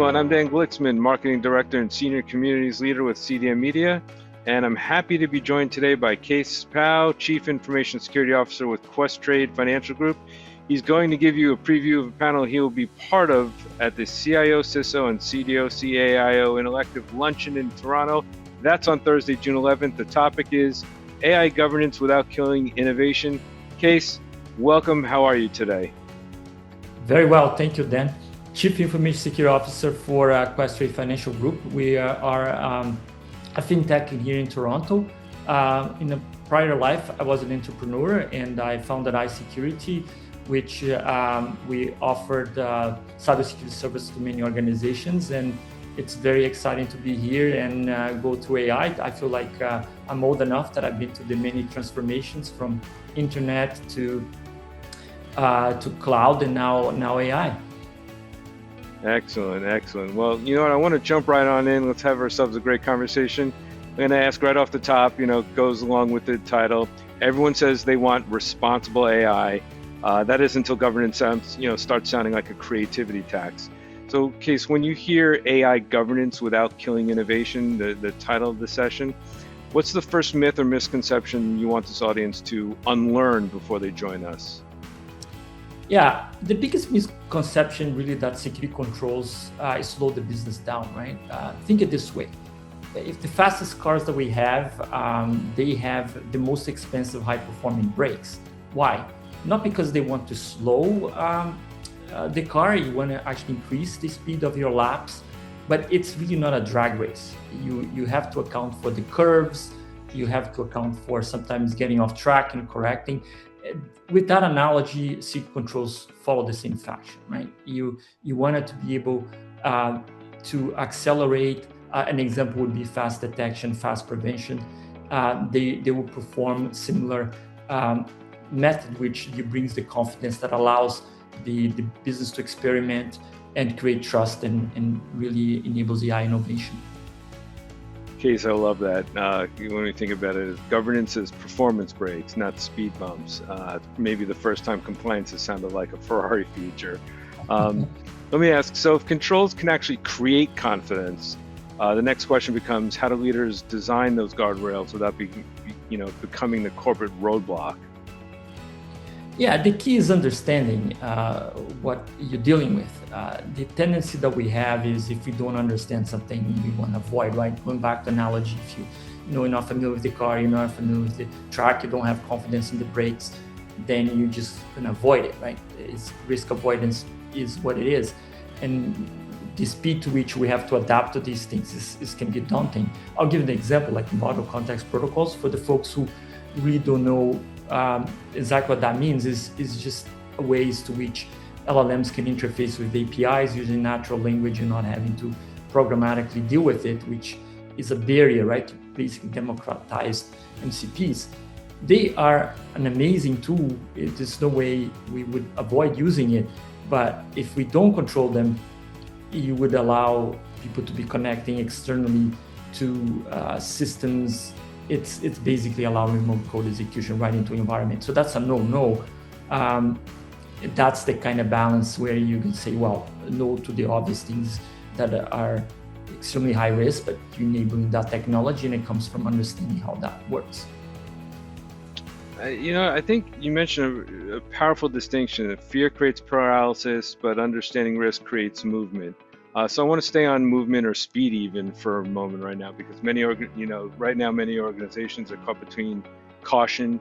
everyone. I'm Dan Glicksman, Marketing Director and Senior Communities Leader with CDM Media, and I'm happy to be joined today by Kees Pouw, Chief Information Security Officer with Questrade Financial Group. He's going to give you a preview of a panel he will be part of at the CIO, CISO, and CDO, CAIO Intellectiv luncheon in Toronto. That's on Thursday, June 11th. The topic is AI governance without killing innovation. Kees, welcome. How are you today? Very well, thank you, Dan. Chief Information Security Officer for Questrade Financial Group. We are a fintech here in Toronto. In a prior life, I was an entrepreneur and I founded iSecurity, which we offered cybersecurity services to many organizations. And it's very exciting to be here and go to AI. I feel like I'm old enough that I've been to the many transformations from internet to cloud and now AI. Excellent, excellent. Well, you know what, I want to jump right on in. Let's have ourselves a great conversation. I'm going to ask right off the top, goes along with the title. Everyone says they want responsible AI. That is until governance starts sounding like a creativity tax. So, Kees, when you hear AI governance without killing innovation, the title of the session, what's the first myth or misconception you want this audience to unlearn before they join us? Yeah, the biggest misconception really that security controls slow the business down, right? Think it this way. If the fastest cars that we have, they have the most expensive high-performing brakes. Why? Not because they want to slow the car, you want to actually increase the speed of your laps, but it's really not a drag race. You have to account for the curves, you have to account for sometimes getting off track and correcting. With that analogy, security controls follow the same fashion, right? You wanted to be able to accelerate. An example would be fast detection, fast prevention. They will perform similar method, which brings the confidence that allows the business to experiment and create trust and really enables AI innovation. Kees, I love that. When we think about it, governance is performance brakes, not speed bumps. Maybe the first time compliance has sounded like a Ferrari feature. Let me ask, so if controls can actually create confidence, the next question becomes, how do leaders design those guardrails without becoming the corporate roadblock? Yeah, the key is understanding what you're dealing with. The tendency that we have is if we don't understand something, we want to avoid, right? Going back to analogy, if you're not familiar with the car, you're not familiar with the track, you don't have confidence in the brakes, then you just can avoid it, right? It's risk avoidance is what it is. And the speed to which we have to adapt to these things can be daunting. I'll give an example, like model context protocols. For the folks who really don't know exactly what that means is just ways to which LLMs can interface with APIs using natural language and not having to programmatically deal with it, which is a barrier, right, to basically democratize MCPs. They are an amazing tool. There's no way we would avoid using it, but if we don't control them, you would allow people to be connecting externally to systems. It's basically allowing remote code execution right into environment. So that's a no. That's the kind of balance where you can say, well, no to the obvious things that are extremely high risk, but you're enabling that technology, and it comes from understanding how that works. I think you mentioned a powerful distinction that fear creates paralysis, but understanding risk creates movement. So I want to stay on movement or speed even for a moment right now, because many organizations are caught between caution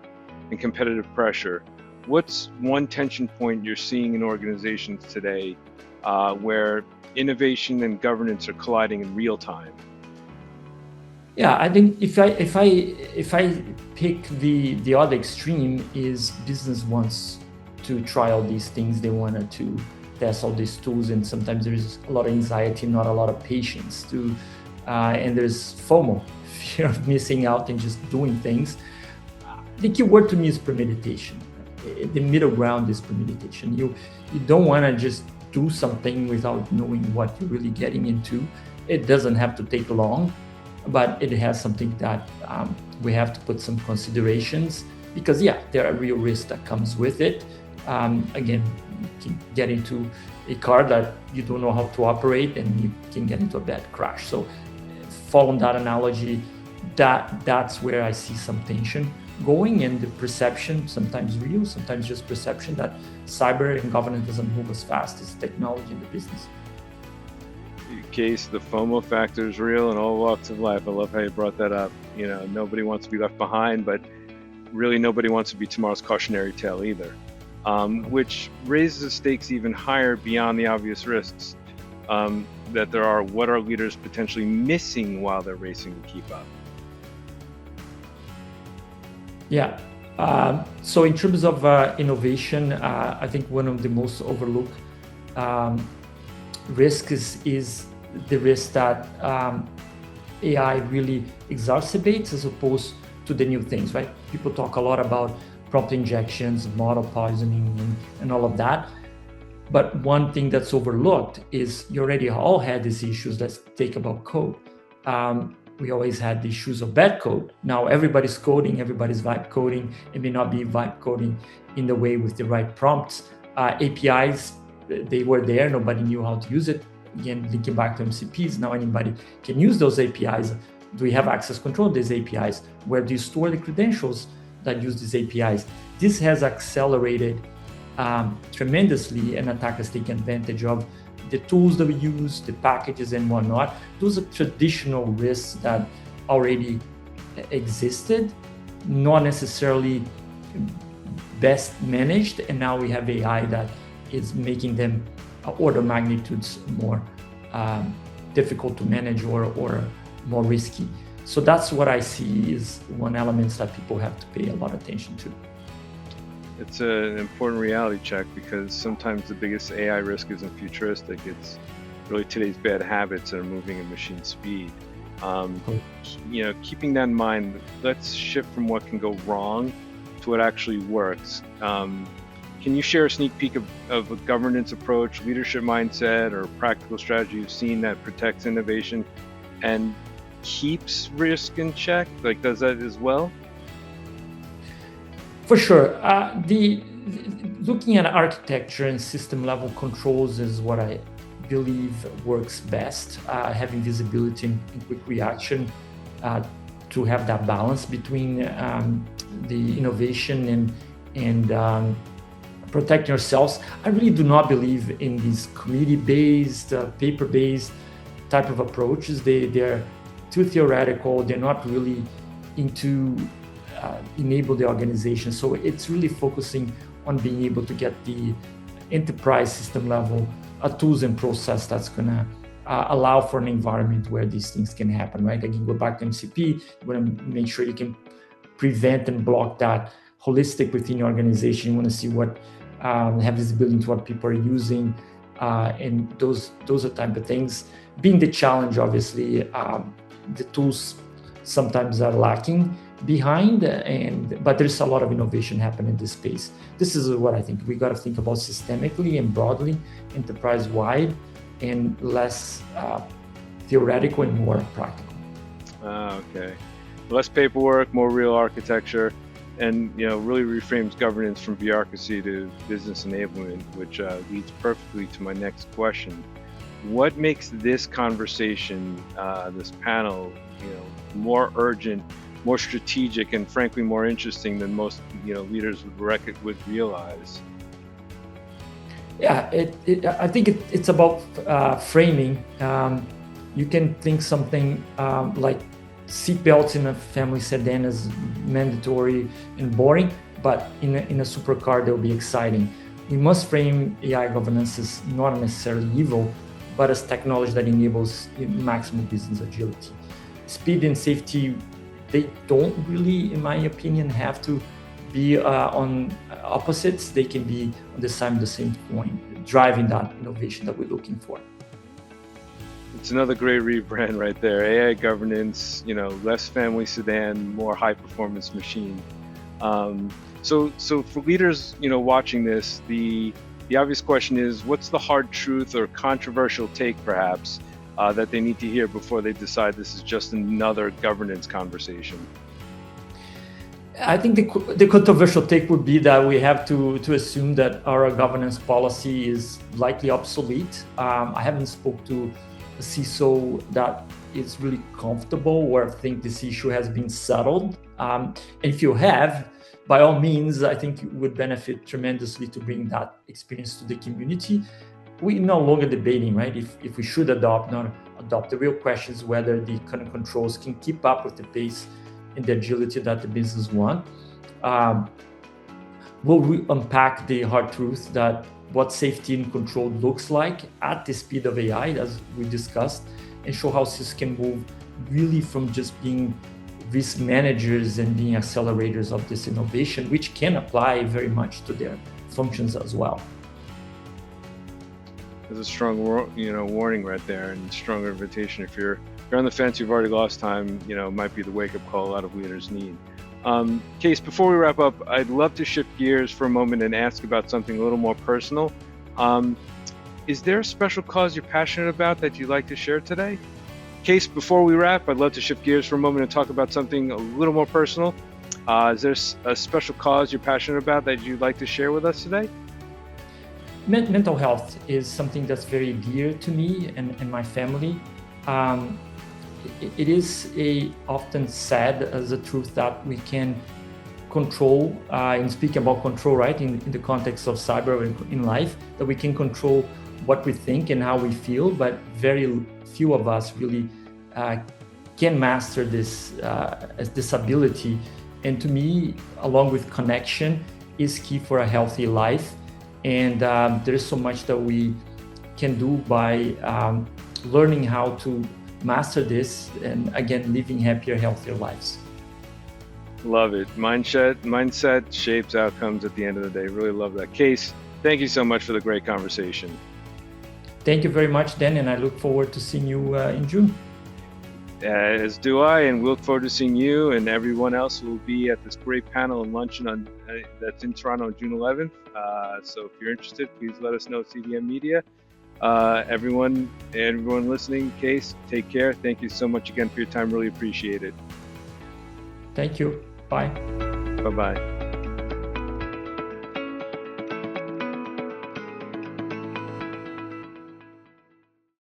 and competitive pressure. What's one tension point you're seeing in organizations today where innovation and governance are colliding in real time? Yeah, I think if I pick the other extreme is business wants to try all these things, they wanted to test all these tools, and sometimes there is a lot of anxiety, not a lot of patience and there's FOMO, fear of missing out and just doing things. The key word to me is premeditation. The middle ground is premeditation. You don't want to just do something without knowing what you're really getting into. It doesn't have to take long, but it has something that we have to put some considerations, because there are real risks that comes with it. Again, you can get into a car that you don't know how to operate, and you can get into a bad crash. So following that analogy, that's where I see some tension going, and the perception, sometimes real, sometimes just perception, that cyber and governance doesn't move as fast as technology in the business. Case, the FOMO factor is real in all walks of life. I love how you brought that up. Nobody wants to be left behind, but really nobody wants to be tomorrow's cautionary tale either, which raises the stakes even higher beyond the obvious risks that there are. What are leaders potentially missing while they're racing to keep up? Yeah. So in terms of innovation, I think one of the most overlooked risks is the risk that AI really exacerbates as opposed to the new things, right? People talk a lot about prompt injections, model poisoning, and all of that. But one thing that's overlooked is you already all had these issues. Let's take about code. We always had the issues of bad code. Now everybody's coding, everybody's vibe coding. It may not be vibe coding in the way with the right prompts. APIs, they were there, nobody knew how to use it. Again, linking back to MCPs, now anybody can use those APIs. Do we have access control to these APIs? Where do you store the credentials that use these APIs? This has accelerated tremendously, and attackers take advantage of the tools that we use, the packages and whatnot. Those are traditional risks that already existed, not necessarily best managed, and now we have AI that is making them order magnitudes more difficult to manage or more risky. So that's what I see is one element that people have to pay a lot of attention to. It's an important reality check, because sometimes the biggest AI risk isn't futuristic. It's really today's bad habits that are moving at machine speed. Keeping that in mind, let's shift from what can go wrong to what actually works. Can you share a sneak peek of a governance approach, leadership mindset, or practical strategy you've seen that protects innovation and keeps risk in check? Like, does that as well? For sure. Looking at architecture and system level controls is what I believe works best. Having visibility and quick reaction to have that balance between the innovation and protecting yourselves. I really do not believe in these committee-based, paper-based type of approaches. They're too theoretical. They're not really into enable the organization. So it's really focusing on being able to get the enterprise system level tools and process that's going to allow for an environment where these things can happen, right? Again, go back to MCP, you want to make sure you can prevent and block that holistic within your organization. You want to see what, have visibility into what people are using, and those are type of things. Being the challenge, obviously, the tools sometimes are lacking behind, but there's a lot of innovation happening in this space. This is what I think we got to think about systemically and broadly, enterprise-wide, and less theoretical and more practical. Okay, less paperwork, more real architecture, and really reframes governance from bureaucracy to business enablement, which leads perfectly to my next question. What makes this conversation, this panel, more urgent, more strategic, and frankly more interesting than most leaders would realize? Yeah, I think it's about framing. You can think something like seatbelts in a family sedan is mandatory and boring, but in a supercar they'll be exciting. We must frame AI governance as not necessarily evil, but as technology that enables maximum business agility. Speed and safety, they don't really, in my opinion, have to be on opposites. They can be on the same point, driving that innovation that we're looking for. It's another great rebrand right there. AI governance, less family sedan, more high performance machine. So for leaders, watching this, the obvious question is, what's the hard truth or controversial take, perhaps, that they need to hear before they decide this is just another governance conversation? I think the controversial take would be that we have to assume that our governance policy is likely obsolete. I haven't spoke to a CISO that is really comfortable or think this issue has been settled. If you have, by all means, I think it would benefit tremendously to bring that experience to the community. We're no longer debating, right, if we should adopt, not adopt. The real question is whether the current controls can keep up with the pace and the agility that the business want. We'll unpack the hard truth that what safety and control looks like at the speed of AI, as we discussed, and show how CISOs can move really from just being risk managers and being accelerators of this innovation, which can apply very much to their functions as well. There's a strong, warning right there, and stronger invitation. If you're on the fence, you've already lost time. Might be the wake-up call a lot of leaders need. Kees, before we wrap up, I'd love to shift gears for a moment and ask about something a little more personal. Is there a special cause you're passionate about that you'd like to share today? Kees, before we wrap, I'd love to shift gears for a moment and talk about something a little more personal. Is there a special cause you're passionate about that you'd like to share with us today? Mental health is something that's very dear to me and my family. It is often said as a truth that we can control, and speaking about control, right, in the context of cyber in life, that we can control what we think and how we feel, but very few of us really can master this ability. And to me, along with connection, is key for a healthy life. And there is so much that we can do by learning how to master this, and again, living happier, healthier lives. Love it. Mindset shapes outcomes at the end of the day. Really love that. Kees, thank you so much for the great conversation. Thank you very much, Dan, and I look forward to seeing you in June. As do I, and we look forward to seeing you and everyone else who will be at this great panel and luncheon that's in Toronto on June 11th. So if you're interested, please let us know at CDM Media. Everyone listening, Kees, take care. Thank you so much again for your time. Really appreciate it. Thank you. Bye. Bye-bye.